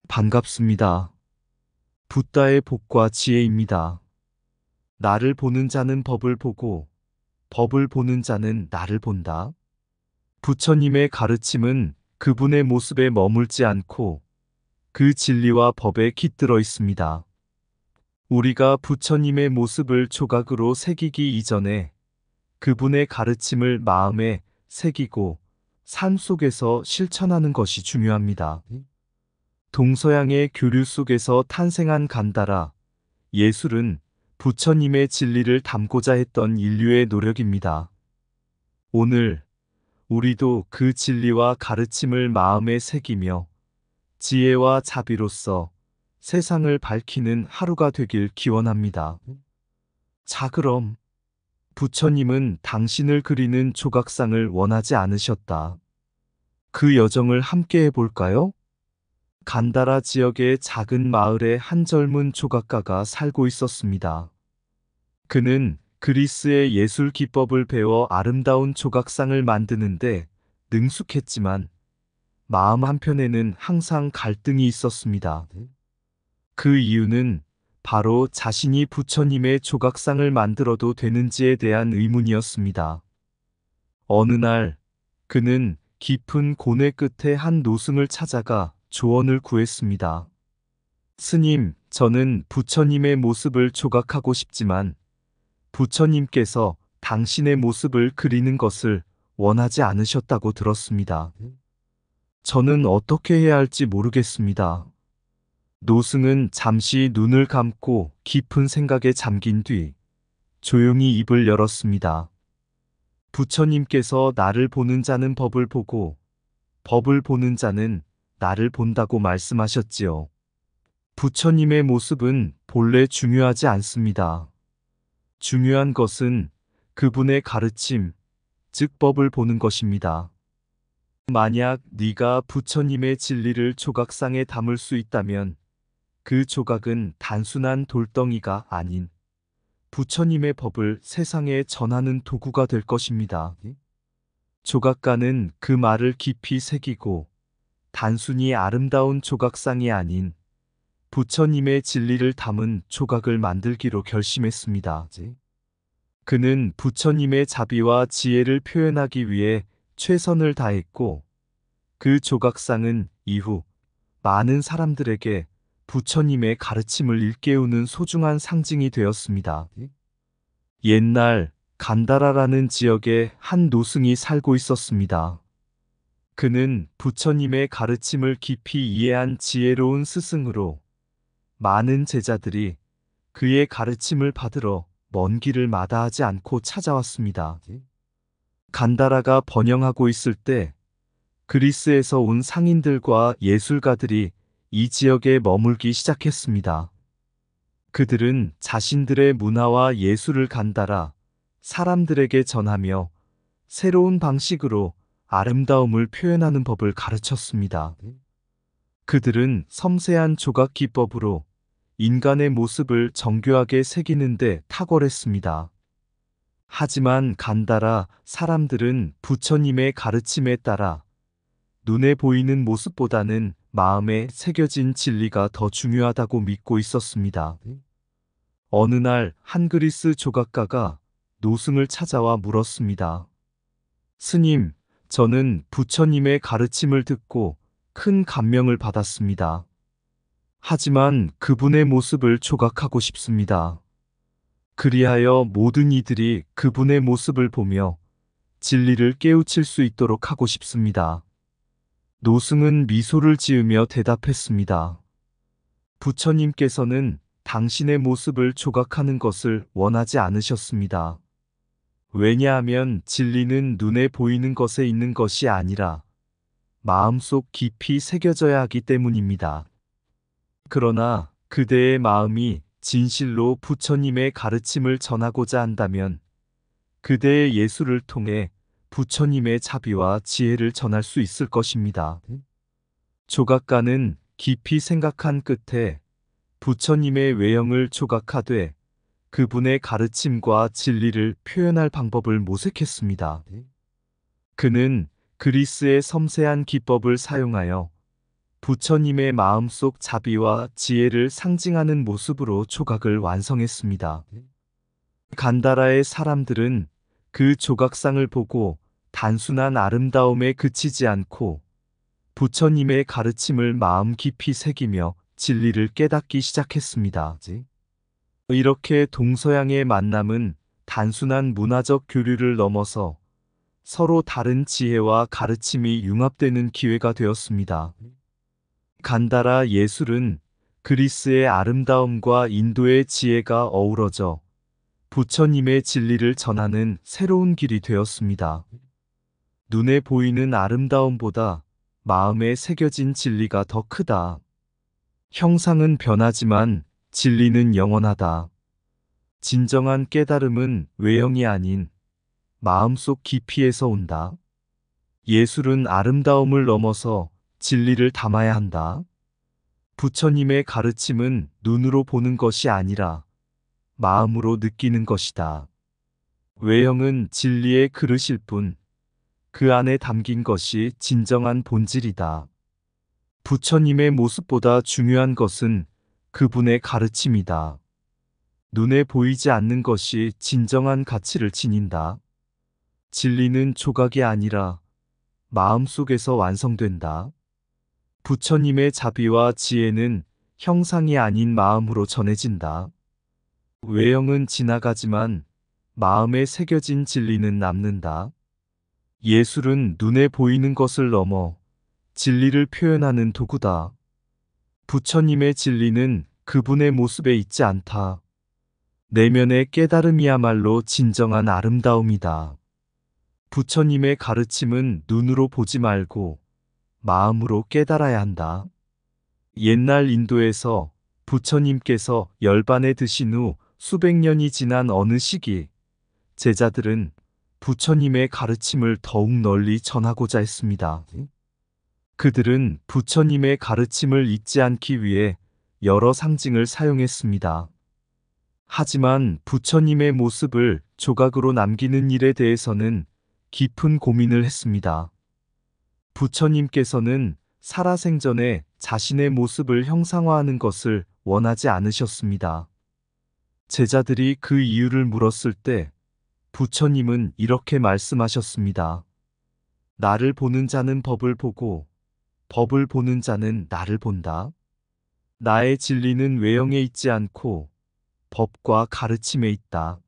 반갑습니다. 붓다의 복과 지혜입니다. 나를 보는 자는 법을 보고 법을 보는 자는 나를 본다. 부처님의 가르침은 그분의 모습에 머물지 않고 그 진리와 법에 깃들어 있습니다. 우리가 부처님의 모습을 조각으로 새기기 이전에 그분의 가르침을 마음에 새기고 삶 속에서 실천하는 것이 중요합니다. 동서양의 교류 속에서 탄생한 간다라, 예술은 부처님의 진리를 담고자 했던 인류의 노력입니다. 오늘 우리도 그 진리와 가르침을 마음에 새기며 지혜와 자비로서 세상을 밝히는 하루가 되길 기원합니다. 자, 그럼 부처님은 당신을 그리는 조각상을 원하지 않으셨다. 그 여정을 함께 해볼까요? 간다라 지역의 작은 마을에 한 젊은 조각가가 살고 있었습니다. 그는 그리스의 예술 기법을 배워 아름다운 조각상을 만드는데 능숙했지만 마음 한편에는 항상 갈등이 있었습니다. 그 이유는 바로 자신이 부처님의 조각상을 만들어도 되는지에 대한 의문이었습니다. 어느 날 그는 깊은 고뇌 끝에 한 노승을 찾아가 조언을 구했습니다. 스님, 저는 부처님의 모습을 조각하고 싶지만 부처님께서 당신의 모습을 그리는 것을 원하지 않으셨다고 들었습니다. 저는 어떻게 해야 할지 모르겠습니다. 노승은 잠시 눈을 감고 깊은 생각에 잠긴 뒤 조용히 입을 열었습니다. 부처님께서 나를 보는 자는 법을 보고 법을 보는 자는 나를 본다고 말씀하셨지요. 부처님의 모습은 본래 중요하지 않습니다. 중요한 것은 그분의 가르침, 즉 법을 보는 것입니다. 만약 네가 부처님의 진리를 조각상에 담을 수 있다면 그 조각은 단순한 돌덩이가 아닌 부처님의 법을 세상에 전하는 도구가 될 것입니다. 조각가는 그 말을 깊이 새기고 단순히 아름다운 조각상이 아닌 부처님의 진리를 담은 조각을 만들기로 결심했습니다. 그는 부처님의 자비와 지혜를 표현하기 위해 최선을 다했고 그 조각상은 이후 많은 사람들에게 부처님의 가르침을 일깨우는 소중한 상징이 되었습니다. 옛날 간다라라는 지역에 한 노승이 살고 있었습니다. 그는 부처님의 가르침을 깊이 이해한 지혜로운 스승으로 많은 제자들이 그의 가르침을 받으러 먼 길을 마다하지 않고 찾아왔습니다. 간다라가 번영하고 있을 때 그리스에서 온 상인들과 예술가들이 이 지역에 머물기 시작했습니다. 그들은 자신들의 문화와 예술을 간다라 사람들에게 전하며 새로운 방식으로 아름다움을 표현하는 법을 가르쳤습니다. 그들은 섬세한 조각 기법으로 인간의 모습을 정교하게 새기는데 탁월했습니다. 하지만 간다라 사람들은 부처님의 가르침에 따라 눈에 보이는 모습보다는 마음에 새겨진 진리가 더 중요하다고 믿고 있었습니다. 어느 날 한 그리스 조각가가 노승을 찾아와 물었습니다. 스님, 저는 부처님의 가르침을 듣고 큰 감명을 받았습니다. 하지만 그분의 모습을 조각하고 싶습니다. 그리하여 모든 이들이 그분의 모습을 보며 진리를 깨우칠 수 있도록 하고 싶습니다. 노승은 미소를 지으며 대답했습니다. 부처님께서는 당신의 모습을 조각하는 것을 원하지 않으셨습니다. 왜냐하면 진리는 눈에 보이는 것에 있는 것이 아니라 마음속 깊이 새겨져야 하기 때문입니다. 그러나 그대의 마음이 진실로 부처님의 가르침을 전하고자 한다면 그대의 예술을 통해 부처님의 자비와 지혜를 전할 수 있을 것입니다. 조각가는 깊이 생각한 끝에 부처님의 외형을 조각하되 그분의 가르침과 진리를 표현할 방법을 모색했습니다. 그는 그리스의 섬세한 기법을 사용하여 부처님의 마음속 자비와 지혜를 상징하는 모습으로 조각을 완성했습니다. 간다라의 사람들은 그 조각상을 보고 단순한 아름다움에 그치지 않고 부처님의 가르침을 마음 깊이 새기며 진리를 깨닫기 시작했습니다. 이렇게 동서양의 만남은 단순한 문화적 교류를 넘어서 서로 다른 지혜와 가르침이 융합되는 기회가 되었습니다. 간다라 예술은 그리스의 아름다움과 인도의 지혜가 어우러져 부처님의 진리를 전하는 새로운 길이 되었습니다. 눈에 보이는 아름다움보다 마음에 새겨진 진리가 더 크다. 형상은 변하지만 진리는 영원하다. 진정한 깨달음은 외형이 아닌 마음속 깊이에서 온다. 예술은 아름다움을 넘어서 진리를 담아야 한다. 부처님의 가르침은 눈으로 보는 것이 아니라 마음으로 느끼는 것이다. 외형은 진리의 그릇일 뿐, 그 안에 담긴 것이 진정한 본질이다. 부처님의 모습보다 중요한 것은 그분의 가르침이다. 눈에 보이지 않는 것이 진정한 가치를 지닌다. 진리는 조각이 아니라 마음속에서 완성된다. 부처님의 자비와 지혜는 형상이 아닌 마음으로 전해진다. 외형은 지나가지만 마음에 새겨진 진리는 남는다. 예술은 눈에 보이는 것을 넘어 진리를 표현하는 도구다. 부처님의 진리는 그분의 모습에 있지 않다. 내면의 깨달음이야말로 진정한 아름다움이다. 부처님의 가르침은 눈으로 보지 말고 마음으로 깨달아야 한다. 옛날 인도에서 부처님께서 열반에 드신 후 수백 년이 지난 어느 시기, 제자들은 부처님의 가르침을 더욱 널리 전하고자 했습니다. 그들은 부처님의 가르침을 잊지 않기 위해 여러 상징을 사용했습니다. 하지만 부처님의 모습을 조각으로 남기는 일에 대해서는 깊은 고민을 했습니다. 부처님께서는 살아생전에 자신의 모습을 형상화하는 것을 원하지 않으셨습니다. 제자들이 그 이유를 물었을 때 부처님은 이렇게 말씀하셨습니다. 나를 보는 자는 법을 보고 법을 보는 자는 나를 본다. 나의 진리는 외형에 있지 않고 법과 가르침에 있다.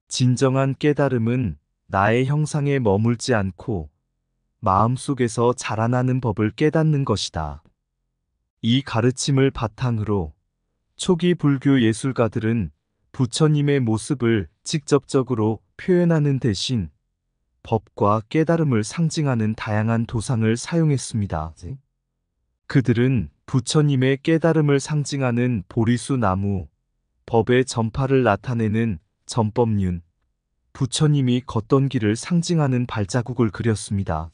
진정한 깨달음은 나의 형상에 머물지 않고 마음속에서 자라나는 법을 깨닫는 것이다. 이 가르침을 바탕으로 초기 불교 예술가들은 부처님의 모습을 직접적으로 표현하는 대신 법과 깨달음을 상징하는 다양한 도상을 사용했습니다. 그들은 부처님의 깨달음을 상징하는 보리수 나무, 법의 전파를 나타내는 전법륜, 부처님이 걷던 길을 상징하는 발자국을 그렸습니다.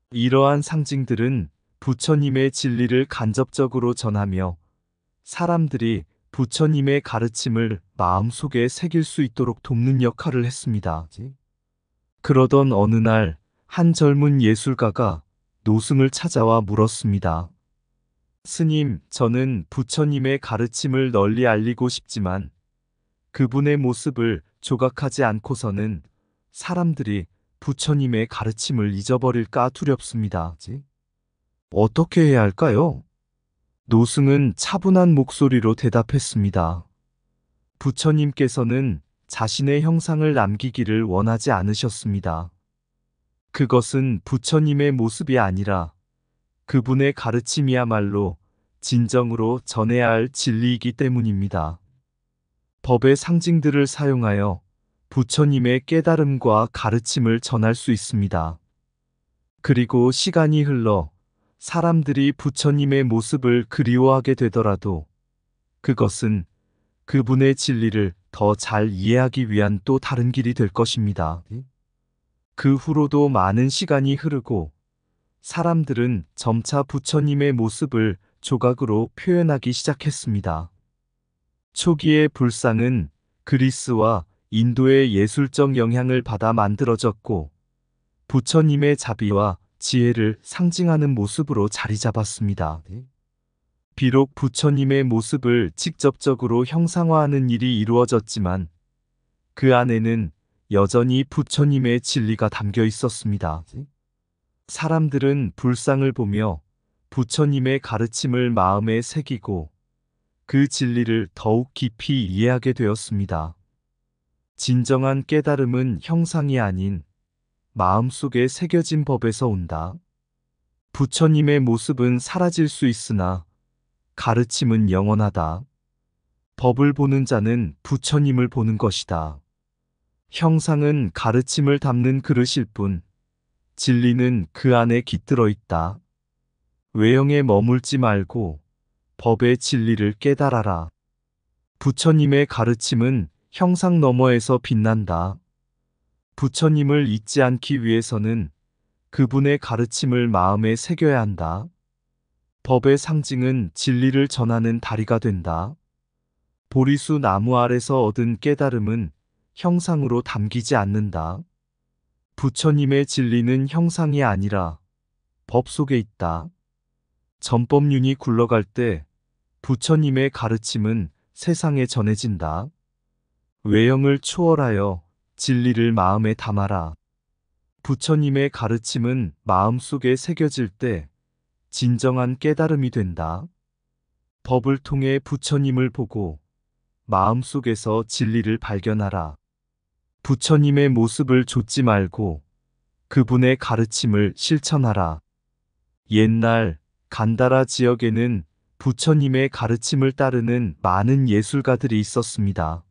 이러한 상징들은 부처님의 진리를 간접적으로 전하며 사람들이 부처님의 가르침을 마음속에 새길 수 있도록 돕는 역할을 했습니다. 그러던 어느 날 한 젊은 예술가가 노승을 찾아와 물었습니다. 스님, 저는 부처님의 가르침을 널리 알리고 싶지만 그분의 모습을 조각하지 않고서는 사람들이 부처님의 가르침을 잊어버릴까 두렵습니다. 어떻게 해야 할까요? 노승은 차분한 목소리로 대답했습니다. 부처님께서는 자신의 형상을 남기기를 원하지 않으셨습니다. 그것은 부처님의 모습이 아니라 그분의 가르침이야말로 진정으로 전해야 할 진리이기 때문입니다. 법의 상징들을 사용하여 부처님의 깨달음과 가르침을 전할 수 있습니다. 그리고 시간이 흘러 사람들이 부처님의 모습을 그리워하게 되더라도 그것은 그분의 진리를 더 잘 이해하기 위한 또 다른 길이 될 것입니다. 그 후로도 많은 시간이 흐르고 사람들은 점차 부처님의 모습을 조각으로 표현하기 시작했습니다. 초기의 불상은 그리스와 인도의 예술적 영향을 받아 만들어졌고 부처님의 자비와 지혜를 상징하는 모습으로 자리 잡았습니다. 비록 부처님의 모습을 직접적으로 형상화하는 일이 이루어졌지만 그 안에는 여전히 부처님의 진리가 담겨 있었습니다. 사람들은 불상을 보며 부처님의 가르침을 마음에 새기고 그 진리를 더욱 깊이 이해하게 되었습니다. 진정한 깨달음은 형상이 아닌 마음속에 새겨진 법에서 온다. 부처님의 모습은 사라질 수 있으나 가르침은 영원하다. 법을 보는 자는 부처님을 보는 것이다. 형상은 가르침을 담는 그릇일 뿐 진리는 그 안에 깃들어 있다. 외형에 머물지 말고 법의 진리를 깨달아라. 부처님의 가르침은 형상 너머에서 빛난다. 부처님을 잊지 않기 위해서는 그분의 가르침을 마음에 새겨야 한다. 법의 상징은 진리를 전하는 다리가 된다. 보리수 나무 아래서 얻은 깨달음은 형상으로 담기지 않는다. 부처님의 진리는 형상이 아니라 법 속에 있다. 전법륜이 굴러갈 때 부처님의 가르침은 세상에 전해진다. 외형을 초월하여 진리를 마음에 담아라. 부처님의 가르침은 마음속에 새겨질 때 진정한 깨달음이 된다. 법을 통해 부처님을 보고 마음속에서 진리를 발견하라. 부처님의 모습을 좇지 말고 그분의 가르침을 실천하라. 옛날 간다라 지역에는 부처님의 가르침을 따르는 많은 예술가들이 있었습니다.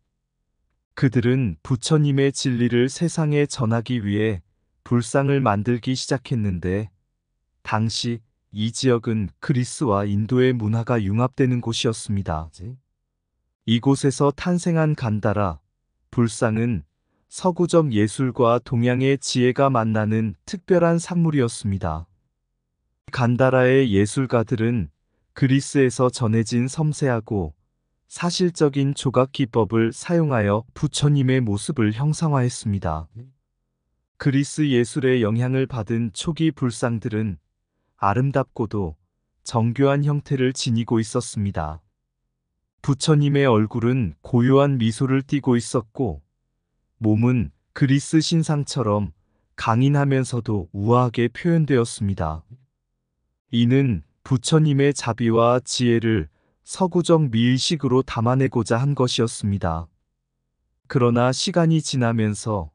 그들은 부처님의 진리를 세상에 전하기 위해 불상을 만들기 시작했는데 당시 이 지역은 그리스와 인도의 문화가 융합되는 곳이었습니다. 이곳에서 탄생한 간다라 불상은 서구적 예술과 동양의 지혜가 만나는 특별한 산물이었습니다. 간다라의 예술가들은 그리스에서 전해진 섬세하고 사실적인 조각 기법을 사용하여 부처님의 모습을 형상화했습니다. 그리스 예술의 영향을 받은 초기 불상들은 아름답고도 정교한 형태를 지니고 있었습니다. 부처님의 얼굴은 고요한 미소를 띠고 있었고 몸은 그리스 신상처럼 강인하면서도 우아하게 표현되었습니다. 이는 부처님의 자비와 지혜를 서구적 미의식으로 담아내고자 한 것이었습니다. 그러나 시간이 지나면서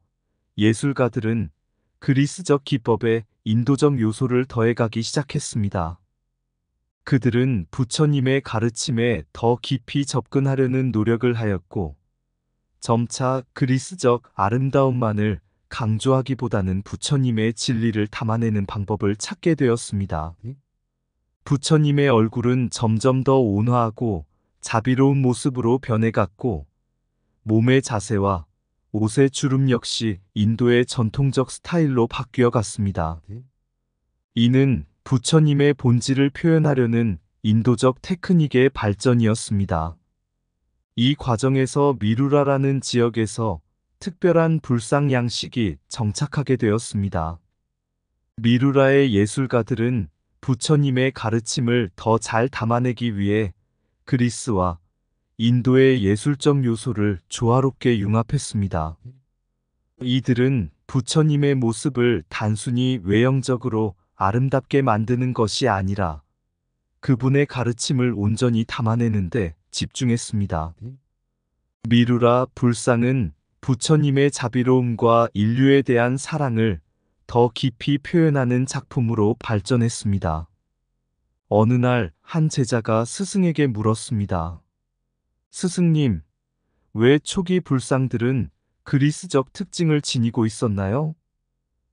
예술가들은 그리스적 기법에 인도적 요소를 더해가기 시작했습니다. 그들은 부처님의 가르침에 더 깊이 접근하려는 노력을 하였고 점차 그리스적 아름다움만을 강조하기보다는 부처님의 진리를 담아내는 방법을 찾게 되었습니다. 부처님의 얼굴은 점점 더 온화하고 자비로운 모습으로 변해갔고 몸의 자세와 옷의 주름 역시 인도의 전통적 스타일로 바뀌어 갔습니다. 이는 부처님의 본질을 표현하려는 인도적 테크닉의 발전이었습니다. 이 과정에서 미루라라는 지역에서 특별한 불상 양식이 정착하게 되었습니다. 미루라의 예술가들은 부처님의 가르침을 더 잘 담아내기 위해 그리스와 인도의 예술적 요소를 조화롭게 융합했습니다. 이들은 부처님의 모습을 단순히 외형적으로 아름답게 만드는 것이 아니라 그분의 가르침을 온전히 담아내는데 집중했습니다. 미루라 불상은 부처님의 자비로움과 인류에 대한 사랑을 더 깊이 표현하는 작품으로 발전했습니다. 어느 날 한 제자가 스승에게 물었습니다. 스승님, 왜 초기 불상들은 그리스적 특징을 지니고 있었나요?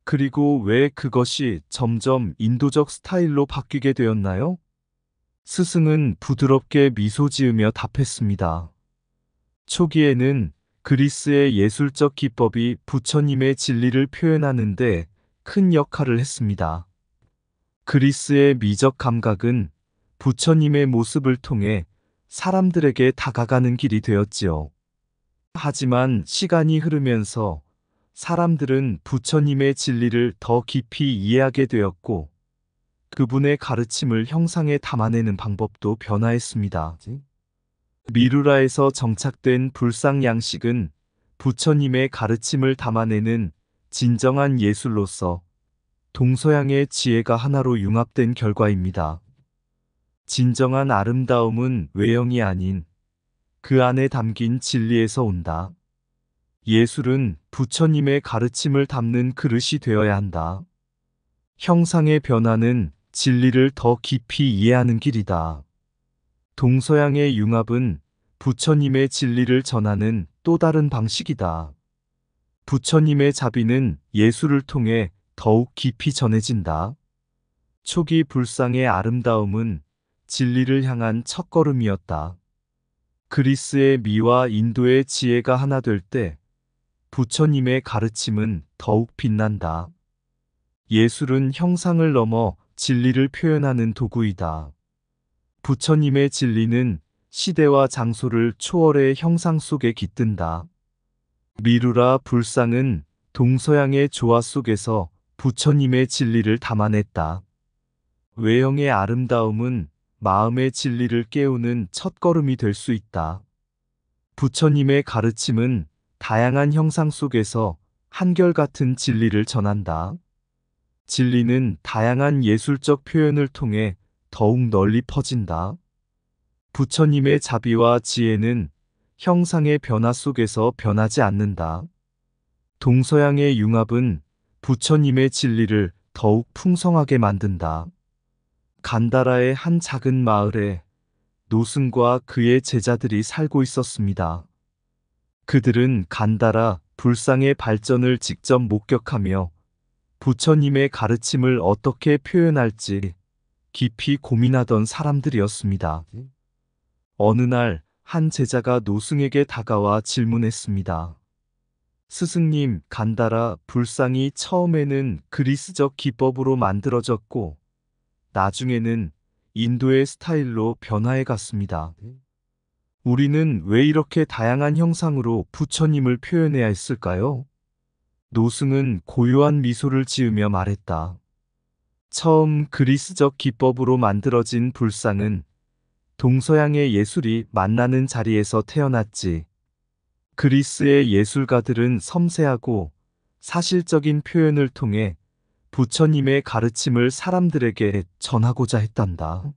그리고 왜 그것이 점점 인도적 스타일로 바뀌게 되었나요? 스승은 부드럽게 미소 지으며 답했습니다. 초기에는 그리스의 예술적 기법이 부처님의 진리를 표현하는데 큰 역할을 했습니다. 그리스의 미적 감각은 부처님의 모습을 통해 사람들에게 다가가는 길이 되었지요. 하지만 시간이 흐르면서 사람들은 부처님의 진리를 더 깊이 이해하게 되었고, 그분의 가르침을 형상에 담아내는 방법도 변화했습니다. 미루라에서 정착된 불상 양식은 부처님의 가르침을 담아내는 진정한 예술로서 동서양의 지혜가 하나로 융합된 결과입니다. 진정한 아름다움은 외형이 아닌 그 안에 담긴 진리에서 온다. 예술은 부처님의 가르침을 담는 그릇이 되어야 한다. 형상의 변화는 진리를 더 깊이 이해하는 길이다. 동서양의 융합은 부처님의 진리를 전하는 또 다른 방식이다. 부처님의 자비는 예술을 통해 더욱 깊이 전해진다. 초기 불상의 아름다움은 진리를 향한 첫걸음이었다. 그리스의 미와 인도의 지혜가 하나 될 때 부처님의 가르침은 더욱 빛난다. 예술은 형상을 넘어 진리를 표현하는 도구이다. 부처님의 진리는 시대와 장소를 초월해 형상 속에 깃든다. 미루라 불상은 동서양의 조화 속에서 부처님의 진리를 담아냈다. 외형의 아름다움은 마음의 진리를 깨우는 첫걸음이 될 수 있다. 부처님의 가르침은 다양한 형상 속에서 한결같은 진리를 전한다. 진리는 다양한 예술적 표현을 통해 더욱 널리 퍼진다. 부처님의 자비와 지혜는 형상의 변화 속에서 변하지 않는다. 동서양의 융합은 부처님의 진리를 더욱 풍성하게 만든다. 간다라의 한 작은 마을에 노승과 그의 제자들이 살고 있었습니다. 그들은 간다라 불상의 발전을 직접 목격하며 부처님의 가르침을 어떻게 표현할지 깊이 고민하던 사람들이었습니다. 어느 날 한 제자가 노승에게 다가와 질문했습니다. 스승님, 간다라 불상이 처음에는 그리스적 기법으로 만들어졌고 나중에는 인도의 스타일로 변화해 갔습니다. 우리는 왜 이렇게 다양한 형상으로 부처님을 표현해야 했을까요? 노승은 고요한 미소를 지으며 말했다. 처음 그리스적 기법으로 만들어진 불상은 동서양의 예술이 만나는 자리에서 태어났지. 그리스의 예술가들은 섬세하고 사실적인 표현을 통해 부처님의 가르침을 사람들에게 전하고자 했단다.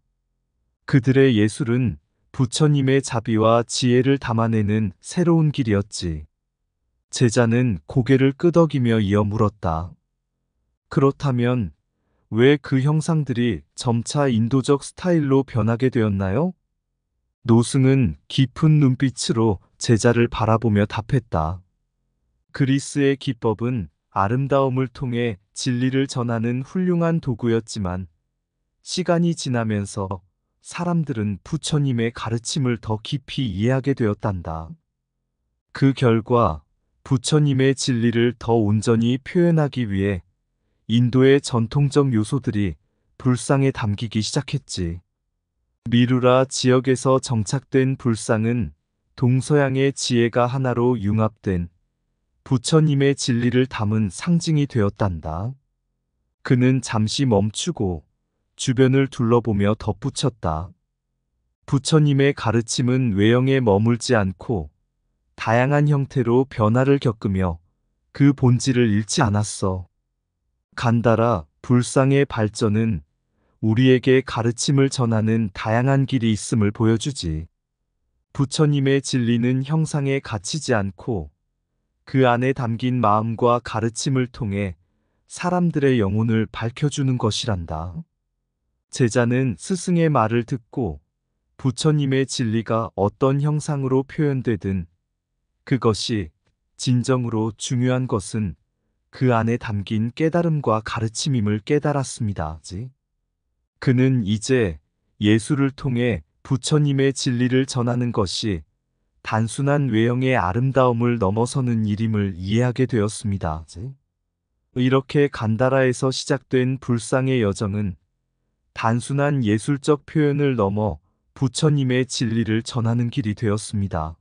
그들의 예술은 부처님의 자비와 지혜를 담아내는 새로운 길이었지. 제자는 고개를 끄덕이며 이어 물었다. 그렇다면 왜 그 형상들이 점차 인도적 스타일로 변하게 되었나요? 노승은 깊은 눈빛으로 제자를 바라보며 답했다. 그리스의 기법은 아름다움을 통해 진리를 전하는 훌륭한 도구였지만 시간이 지나면서 사람들은 부처님의 가르침을 더 깊이 이해하게 되었단다. 그 결과 부처님의 진리를 더 온전히 표현하기 위해 인도의 전통적 요소들이 불상에 담기기 시작했지. 미루라 지역에서 정착된 불상은 동서양의 지혜가 하나로 융합된 부처님의 진리를 담은 상징이 되었단다. 그는 잠시 멈추고 주변을 둘러보며 덧붙였다. 부처님의 가르침은 외형에 머물지 않고 다양한 형태로 변화를 겪으며 그 본질을 잃지 않았어. 간다라 불상의 발전은 우리에게 가르침을 전하는 다양한 길이 있음을 보여주지. 부처님의 진리는 형상에 갇히지 않고 그 안에 담긴 마음과 가르침을 통해 사람들의 영혼을 밝혀주는 것이란다. 제자는 스승의 말을 듣고 부처님의 진리가 어떤 형상으로 표현되든 그것이 진정으로 중요한 것은 그 안에 담긴 깨달음과 가르침임을 깨달았습니다. 그는 이제 예술을 통해 부처님의 진리를 전하는 것이 단순한 외형의 아름다움을 넘어서는 일임을 이해하게 되었습니다. 이렇게 간다라에서 시작된 불상의 여정은 단순한 예술적 표현을 넘어 부처님의 진리를 전하는 길이 되었습니다.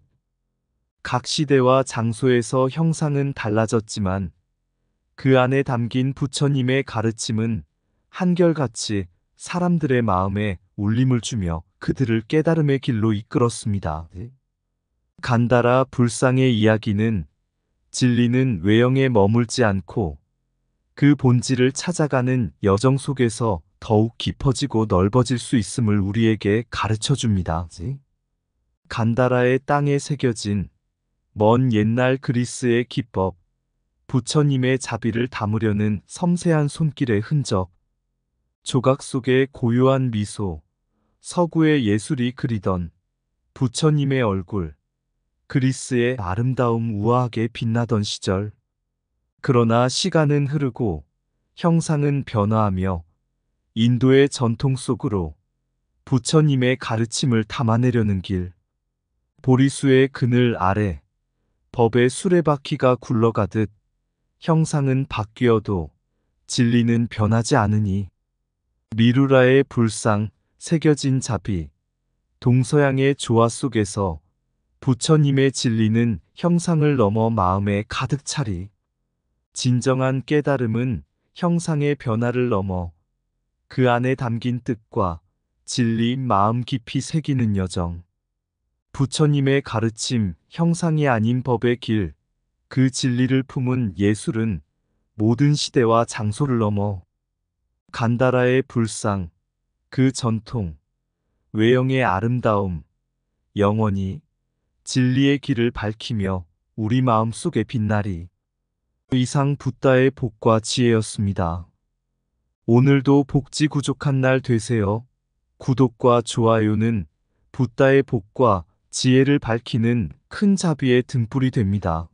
각 시대와 장소에서 형상은 달라졌지만 그 안에 담긴 부처님의 가르침은 한결같이 사람들의 마음에 울림을 주며 그들을 깨달음의 길로 이끌었습니다. 간다라 불상의 이야기는 진리는 외형에 머물지 않고 그 본질을 찾아가는 여정 속에서 더욱 깊어지고 넓어질 수 있음을 우리에게 가르쳐 줍니다. 간다라의 땅에 새겨진 먼 옛날 그리스의 기법, 부처님의 자비를 담으려는 섬세한 손길의 흔적, 조각 속의 고요한 미소, 서구의 예술이 그리던 부처님의 얼굴, 그리스의 아름다움 우아하게 빛나던 시절. 그러나 시간은 흐르고 형상은 변화하며 인도의 전통 속으로 부처님의 가르침을 담아내려는 길. 보리수의 그늘 아래 법의 수레바퀴가 굴러가듯 형상은 바뀌어도 진리는 변하지 않으니 미루라의 불상, 새겨진 자비, 동서양의 조화 속에서 부처님의 진리는 형상을 넘어 마음에 가득 차리. 진정한 깨달음은 형상의 변화를 넘어 그 안에 담긴 뜻과 진리 마음 깊이 새기는 여정. 부처님의 가르침, 형상이 아닌 법의 길, 그 진리를 품은 예술은 모든 시대와 장소를 넘어 간다라의 불상, 그 전통, 외형의 아름다움, 영원히 진리의 길을 밝히며 우리 마음 속에 빛나리. 이상 붓다의 복과 지혜였습니다. 오늘도 복지 구족한 날 되세요. 구독과 좋아요는 붓다의 복과 지혜를 밝히는 큰 자비의 등불이 됩니다.